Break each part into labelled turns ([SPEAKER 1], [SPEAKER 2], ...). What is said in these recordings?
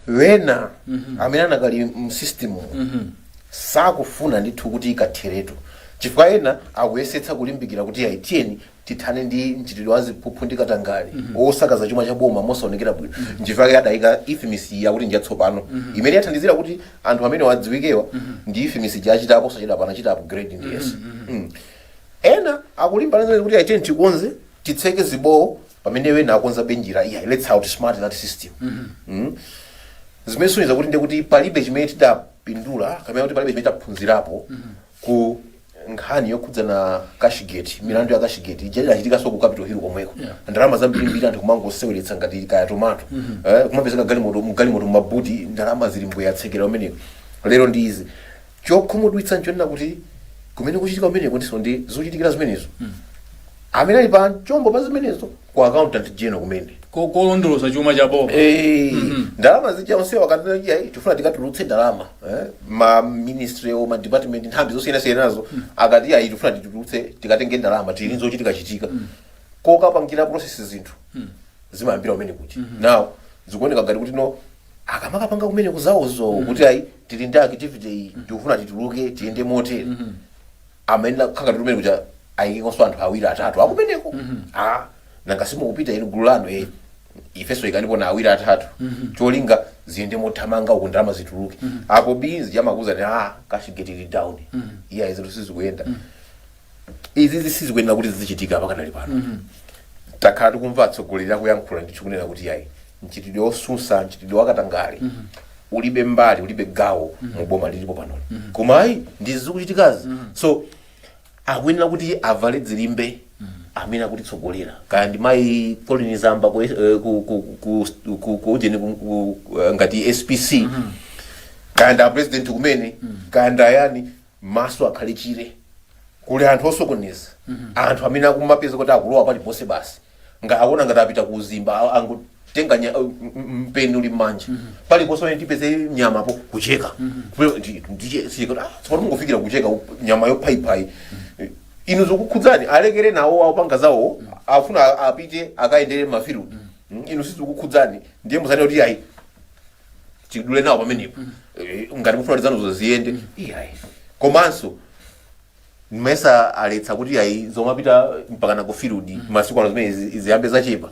[SPEAKER 1] wena amene anakali msystem sakufuna ndithu kuti ikatheretu chifukwa ena akuyesetsa kulimbikira kuti aitiyeni tithane ndi mchitidwe wa ziphuphu ndi katangale osakaza chuma cha boma mosaonekera bwino nchifukwa adayika ifemisi yakuti njatsopano imene yathandizira kuti anthu amene wadziwikewa ndi ifemisi jachitapo sachita pana chita upgrade ndi yes ena akulimbana kuti aitiyeni tikonze titseke zibowo pamene wena akonza benjira iya let's outsmart that system zimene suniza kuti ndikuti palibe chimene tidapindula kapena kuti palibe chimene taphunzirapo ku nkhani yokhudza na Cashgate milandu ya Cashgate idachitika so ku Capitol Hill komweko ndalama zambirimbiri anthu kumangoseweretsa ngati kaya tomato kumapezeka galimoto mabuti ndalama zili mbweyatsekera umeneko lero ndi izi chokhumudwitsa nchonena kuti kumene kuchitika umeneko ndiso ndi zochitikira zimenezo amene ali pa chombo pa zimenezo ku accountant general kumene
[SPEAKER 2] kolondoloza chuma cha boma
[SPEAKER 1] ndalama zija onse wakati tifuna tikatulutse ndalama ma ministry o ma department nthambi zosiyana nazo akati ayi tifuna titulutse tikatenge ndalama tili zochitika chitika kokapangira process zinthu zimayambira kumene kuti now zikuoneka ngati kuti no akamakapanga kumene kuzawozo kuti ayi tili ndi activity tikufuna tituluke tiyende motere amene khanga tumene kuja ayikonso anthu awiri atatu akumeneko nanga simukupita inu gulu lanu ifeso ikanipona awiri atatu cholinga ziyende mothamanga uku ndalama zituluke apo binzi yamakuza ni Cashgate ili down iya izo sizikuyenda izi sizikuyenda kuti zichitika pakanali pano takhala tikumva atsogoleri akuyankhula ndithu kunena kuti yayi mchitidwe osusa mchitidwe wakatangale ulibe mbali ulibe gawo mu boma lilipo pano koma ayi ndi zikuchitikazi so akuyenera kuti avale dzilimbe amene akutitsogolera kaya ndi mayi Pauline Zamba kujeni ngati SPC kaya ndi president kumene kaya ndi ayani maso akhale chire kuli anthu osokoneza anthu amene akumapeza kuti akulowa pali ponse basi ngakuona ngati apita kuzimba angotenga mpeni uli mmanja pali ponse amene tipeze nyama po kucheka tsopano mungofikira kucheka nyama yophaiphai inu zikukhudzani alekere nawo apanga zawo afuna apite akaendere mafield inu sizikukhudzani ndiye muzane kuti ayi tidule nawo pamenepo ngati mufuna zanu ziyende iyayi komanso mesa aletsa kuti ayi zomapita mpaka na ku field masiku ano zimene ziyambe zachepa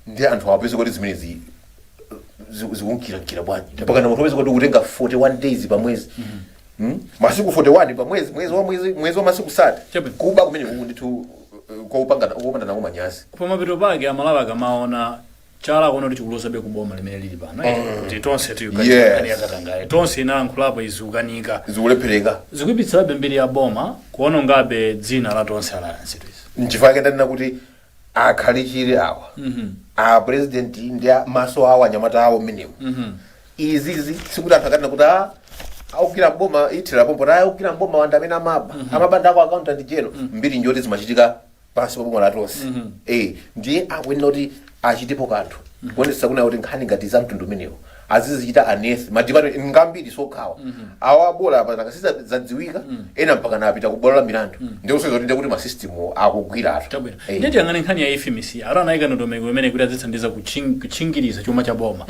[SPEAKER 1] ndi anthu apeze kuti zimene zikunkira bwanji mpaka na munthu apeze kuti kutenga 41 days pa mwezi masiku 41 pa mwezi wa masiku sati kuba kumene ndithu kopanda nawo manyasi
[SPEAKER 2] pamapeto pake amalawi akamaona chala kuona kuti chikulosabe kuboma limene lili pano kuti tonse tuyakatangale tonse inayankhulapo izukanika
[SPEAKER 1] zikulephereka
[SPEAKER 2] zikuyipitsirabe mbiri ya boma kuona ngabe dzina la tonse alliance
[SPEAKER 1] nchifukwa ndanena kuti akhale chire awa a president ndi maso awo anyamata awo mmenemo izizi sikuti anthu akatina kuti aukira mboma itira pompo naye aukira mboma wanda amene amabanda ako accountant general mbiri njoti zimachitika pansi pa boma la tonse ndiye akuyenera kuti achitepo kanthu kuonetsa kuna kuti nkhani ngati za mtundu umenewo azizichita anesi madipati ngambiri sokhawa awo abola apa nakasiza zadziwika ena mpaka napita kubola milandu ndiye kusenzoti ndiye kuti masystem akugwira atu
[SPEAKER 2] ndiye tiyang'ane nkhani ya FMC aranayika ndondomeko imene kuti azithandiza kuchingiriza chuma cha boma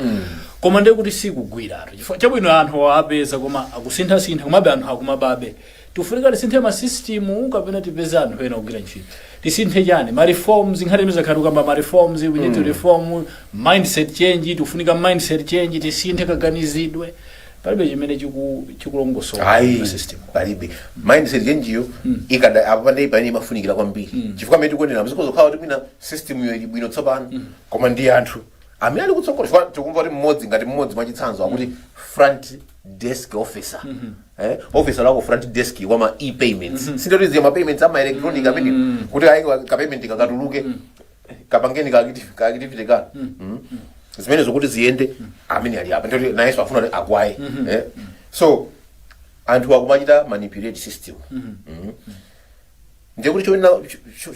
[SPEAKER 2] koma ndiye kuti sikugwira atu chifukwa chabwino anthu apeza koma akusinthasintha komabe anthu akumababe tifunika tisinthe ma system kapena tipeza anthu ena kugwira ntchito tisinthe chani ma reforms nkhani mizakharu kamba ma reforms we need to reform mindset change tifunika mindset change tisinthe kaganizidwe palibe chimene chikulongosola
[SPEAKER 1] system palibe mindset change yo ikada apande pani mafunikira kwambiri chifukwa meti kuonera muzikozo khawa kuti mina system yo ili bwino tsopano koma ndi anthu amene ali kutsogola tikumva kuti mmodzi ngati mmodzi mwachitsanzo akuti front desk officer officer lako front desk wama e-payments sindoti zima payments ama electronic amene kuti ayi ka payment kakatuluke kapangeni ka activity ka zimene zokuti ziyende amene ali apa ndoti nayeso afuna akwaye so anthu akumachita manipulate system ndiye kuti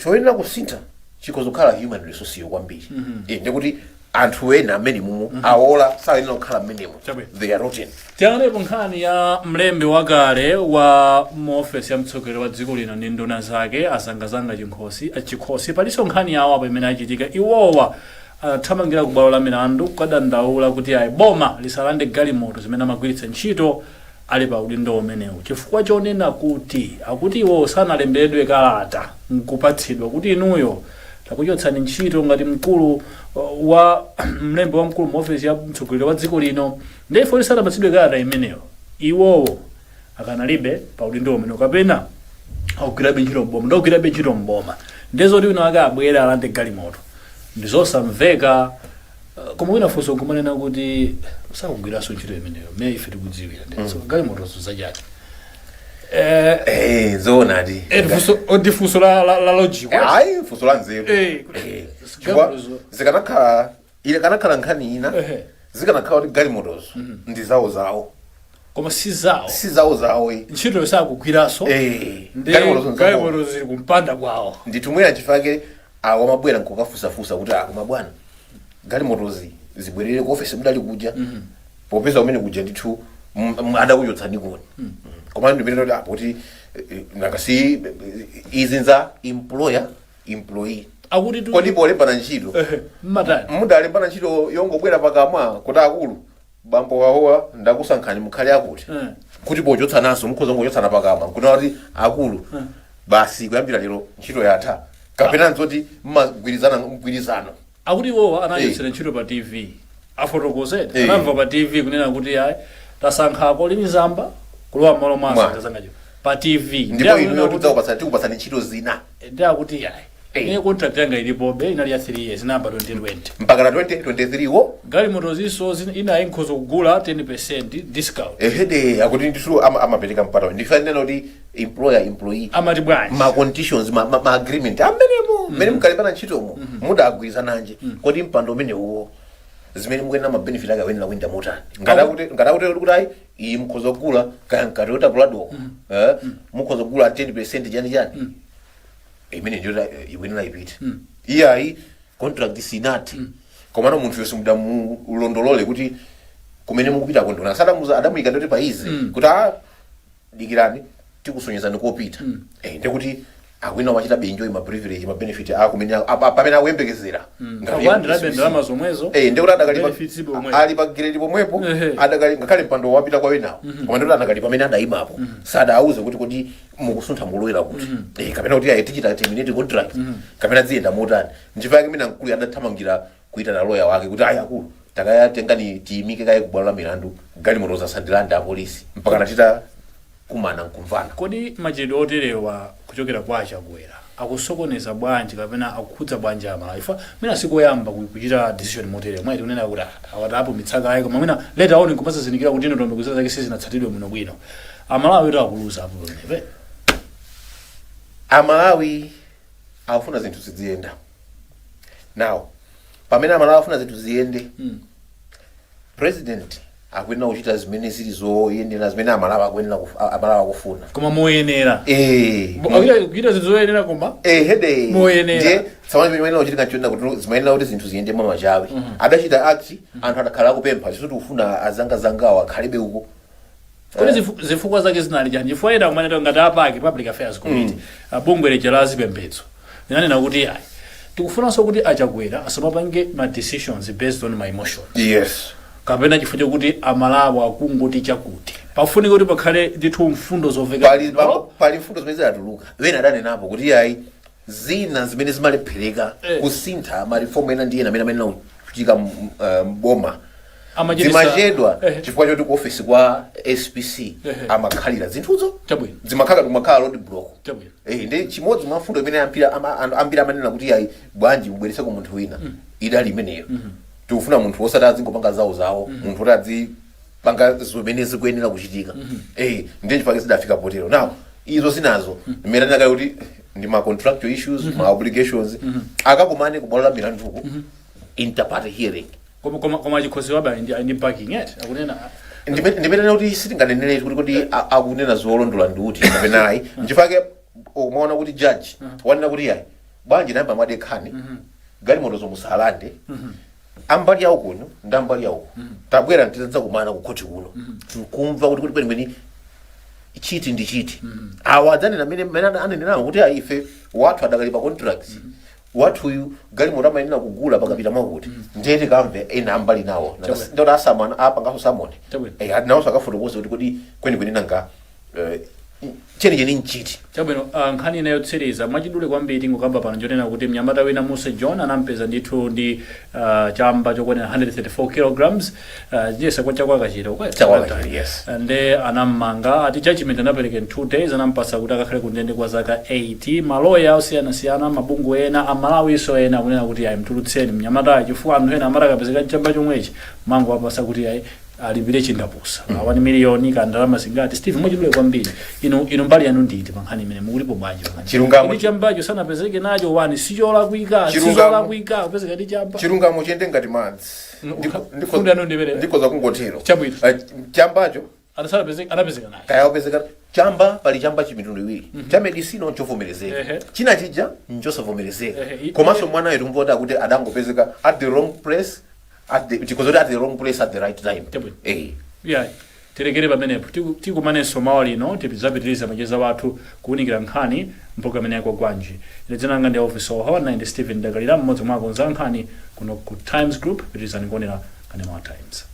[SPEAKER 1] choyenera kusintha chikozokhala human resource kwambiri ndiye kuti anthu ena amene mumu awola sayenera kukhala mmenemo they are rotten
[SPEAKER 2] tiyang'anepo nkhani ya mlembi wakale wa muofesi ya mtsogoleri wa dziko lino ndi nduna zake azangazanga chikhosi palinso nkhani yawo apo imene achitika iwowa athamangira ku bwalo la milandu kukadandaula kuti ayi boma lisalande galimoto zimene amagwiritsa ntchito ali pa udindo umenewu chifukwa chonena kuti akuti iwo sanalembedwe kalata nkupatsidwa kuti inuyo takuchotsani ntchito ngati mkulu wa mlembi wa mkulu mu ofisi ya mtsogoleri wa dziko lino ndifo lisanapatsidwe kalata imeneyo iwowo akanalibe pa udindo umenewu kapena akugwirabe ntchito mboma ndakugwirabe ntchito mboma ndezoti wina wake abwera alande galimoto ndizosamveka koma wina funso kumanena kuti sakugwiraso ntchito imeneyo mmene ife tikudziwira ndizo galimoto zachati
[SPEAKER 1] zonadi
[SPEAKER 2] ndifunso la logic
[SPEAKER 1] hayi funso la nzeru zikanakhala nkhani ina zikanakhala kuti galimotozo ndi zawo
[SPEAKER 2] koma si zawo ntchito yosakugwiraso galimoto zili kumpanda kwawo
[SPEAKER 1] nditumwera chifake awo amabwera nkukafusafusa kuti mabwana galimotozi zibwerere ku ofisi mudali kuja popeza umene kuja ndithu adakuchotsani kuni koma ndipita kuti nakasi izinza employee
[SPEAKER 2] akuti
[SPEAKER 1] kodi polembana ntchito mudalembana ntchito yongobwera pakamwa kuti akulu bambo wawowa ndakusankhani mukhale akuti kuti pochotsananso mukhoza ngochotsana pakamwa kuna kuti akulu basi kuyambira lero ntchito yatha kapena nzoti mgwirizano
[SPEAKER 2] akuti iwowa anachotsera ntchito pa TV afotokozera anamva pa TV kunena kuti ayi tasankha Colin Zamba kulowa malo mwaso tazangacho pa TV
[SPEAKER 1] ndipo inuyo tikupasani ntchito zina
[SPEAKER 2] ndakuti ayi ine contract yanga ilipobe inali ya 3 years namba 2020
[SPEAKER 1] mpaka na 2023 wo
[SPEAKER 2] galimoto ziso ina inkhozo kugula 10% discount
[SPEAKER 1] ehede akuti ndithu amapereka mpata ndifanira kuti employee
[SPEAKER 2] amati bwanji
[SPEAKER 1] ma conditions ma agreement amenemo mmene mkalipana ntchitomo mudagwirizananje kodi mpando umene uwo zimene mukwena ma benefit ake awenera kuinda motani ngadakuti kuti ayi iyi mukhoza kugula kankati otapulado mukhoza kugula 10% chani imene ndio iwenera ipita iyayi contract sinati komano munthu yose muda ulondolole kuti kumene mukupita kondona sadamuza adamuyika ndoti paizi kuti dikirani tikusonyezani kopita ndekuti akwina wachita benjoy ma privilege ma benefit akumene pamene akuyembekezera
[SPEAKER 2] ndalama zomwezo
[SPEAKER 1] ndekuti ali pa grade pomwepo adakali ngakhale mpando wapita kwa wenawo koma ndikuti adakali pamene adayimapo sadauze kuti kodi mukusuntha mulowera kuti kapena kuti ayi tichita terminate contract kapena ziyenda motani nchifukwa chake mina mkulu adathamangira kuita na lawyer wake kuti ayi akulu takayatengani tiyimike kaye kubwalo la milandu galimoto zasandilanda apolisi mpaka natita kumana nkumvana
[SPEAKER 2] kodi machedwe oterewa kuchokera kwa Achakwera akusokoneza bwanji kapena akukhudza bwanji amalawi mina sikoyamba kuchita decision motere mwaiti unena kuti awatapo mitsaka ayi koma mina later on kupasa zinikira kuti ndombe kuzaza zake sizinatsatidwe muno bwino amalawi akuluza apo pamene
[SPEAKER 1] amalawi afuna zinthu ziziyenda now pamene amalawi afuna zinthu ziyende president akwena kuchita zimene zili zoyenera zimene amalawi akufuna
[SPEAKER 2] koma moyenera kuchita zinthu zoyenera koma
[SPEAKER 1] hede
[SPEAKER 2] moyenera
[SPEAKER 1] ndiye tsawani pamene uchitika chona kuti zimayenera kuti zinthu ziyende mwa machawi adachita act anthu adakhala kupempha chisuti ufuna azangazangawa akhalibe uko
[SPEAKER 2] kodi zifukwa zake zinali chani chifukwa ena kumanena ngati apaki public affairs committee bungwe leja la zipembedzo linanena kuti ayi tikufunanso kuti Achakwera asamapange ma decisions based on my emotions
[SPEAKER 1] yes
[SPEAKER 2] kapena chifukwa chokuti amalawi akungoti chakuti pafunika kuti pakhale ndithu mfundo zoveka
[SPEAKER 1] pali mfundo zimene zidatuluka wena adanenapo kuti ayi zina zimene zimalephereka kusintha marifomu ena ndiye amene amene kuchitika mboma zimachedwa chifukwa choti ku office kwa SPC amakhalira zinthuzo zimakhala kumakhala road block ndi chimodzi mwa mfundo imene ambira amanena kuti ayi bwanji mubwerese ku munthu wina idali imeneyo tikufuna munthu wosati azingopanga zawo munthu woti azipanga zimene zikuyenera kuchitika ndiye chifukwa zidafika potero now izo zinazo imerana kale kuti ndi ma contractual issues ma obligations akakumane kubwalo la milandu interparty hearing
[SPEAKER 2] koma chikhozi waba ndi parking yet akunena
[SPEAKER 1] ndimene kuti sitinganenere kuti akunena zolondola ndi kapena ayi nchifukwa umaona kuti judge wanena kuti ayi bwanji namba mwade khani galimoto zomusalande ambali yawo kuno ndambali yawo tabwera ntidza kumana ku court kuno nkumva kuti kuti kwenikweni chiti ndi chiti awa dzanena amene anenerawo kuti ife wathu adakali pa contracts wathuyu galimoto amayenera kugula pakapita mwakuti ndiyeti kamve ena ambali nawo ndota asamwana apangaso samone nawo sakafotokoza kuti kodi kwenikweni nanga chenicheni nchiti
[SPEAKER 2] chabwino nkhani inayotsiriza mwachidule kwambiri ngokamba pano njonena kuti mnyamata wina Musa John anampeza ndithu ndi chamba chokwanira 134 kilograms jesa kwa chakwa kachiro
[SPEAKER 1] yes
[SPEAKER 2] nde anammanga ati judgment anapereka in 2 days anampasa kuti akakhale kundende kwa zaka 80 maloya osiyana-siyana mabungu ena amalawiso ena kunena kuti ayi mtulutseni mnyamata chifukwa anthu ena amati akapezeka chamba chomwechi mango apasa kuti ayi alipire chindapusa 1 million kandalama singati Steve mwachidule kwambiri ino mbali yanu nditi pankhani imene mukulipo bwanji
[SPEAKER 1] chilungamo
[SPEAKER 2] chambacho sanapezeke nacho wani sichola kuika upezeka ndi chamba
[SPEAKER 1] chilungamo chiyende ngati madzi
[SPEAKER 2] ndikoza
[SPEAKER 1] kungotero
[SPEAKER 2] chabwino
[SPEAKER 1] chambacho
[SPEAKER 2] anapezeka nacho
[SPEAKER 1] kaya upezeka chamba pali chamba chimitundu iwiri cha medicine nchovomerezeka china chija nchosovomerezeka komanso mwana wetu mbota kuti adangopezeka at the wrong place at the wrong place at the right time
[SPEAKER 2] yeah tirekere pamenepo tikumanenso mawa lino tipitiriza macheza wathu kuunikira nkhani mpaka amene yako gwanji ile dzina langa ndi office ohawa ndi Stephen Dagalira mmodzi mwa akonza nkhani kuno ku Times Group pitirizani kuonera Kanema Times.